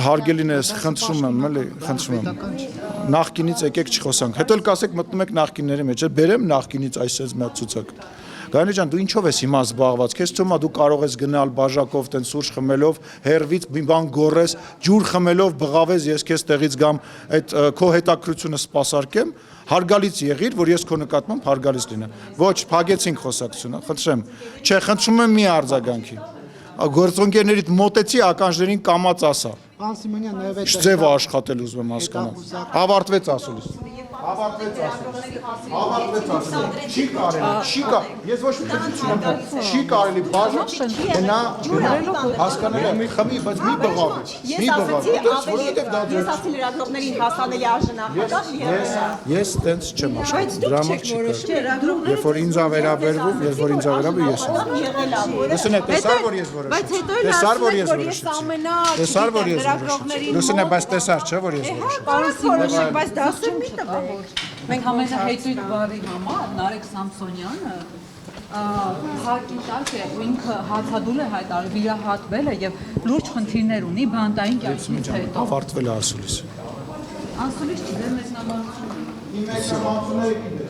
Հարգելիներս, խնդրում եմ, էլի, խնդրում եմ։ Նախկինից եկեք չխոսանք։ Հետո էլ կասեք մտնում եք նախկինների մեջ, բերեմ նախկինից այսպես մի հատ ցուցակ։ Գայնե ջան, դու ինչով ես հիմա զբաղված։ Քեզ թվում է դու կարող ես գնալ բաժակով տեն սուրճ խմելով, հերվից մի բան գորես, ջուր խմելով բղավես, ես քեզ տեղից գամ, այդ քո հետաքրությունը սպասարկեմ, հարգալից եղիր, որ ես քո նկատմամբ հարգալից լինեմ։ Ոչ, փագեցինք խոսակցությունը, խնդրեմ։ Չէ, խնդրում եմ մի արձագանքի։ Գործընկերներիդ մոտեցի ականջներին կամած ասա։ Պարոն Սիմոնյան, նաև այդ Ձև աշխատել ուզում եմ հասկանալ։ Ավարտվեց ասուլիս։ Ավարտվեց ասուլիս։ Չի կարելի, չի կա։ Ես ոչ մի քիչ չունեմ։ Չի կարելի բաժան գնա հասկանալ խմի, բայց մի բղավի։ Մի բղավի, որովհետև դա ես ասի լրագրողներին հասանելի արժանապատիժ Ես տենց չեմ աշխատում։ Դրա համար չի կարելի։ Երբ որ ինձ վերաբերվում, երբ որ ինձ վերաբերվում, ես եմ։ Լսնե, տեսար որ ես որոշեցի։ Բայց հետո էլ Տեսար որ ես ասում եք, որ ես ամենա Տեսար որ ես լրագրողներին Լուսինե, բայց տեսար չէ որ ես որոշեցի։ Պարոն Սիմոնյան, բայց դասում մի տվեք։ Մենք ամենահայտնի բարի համար Նարեկ Սամսոնյանը հակի տակ է ու ինքը հացադուլ է հայտարարել, վիրահատվել է եւ լուրջ խնդիրներ ունի բանտային կյանքից հետո։ Ավարտվել է ասուլիսը։ Անսուլիս չի դեր մեծնամարություն։ Իմ մեծնամարությունները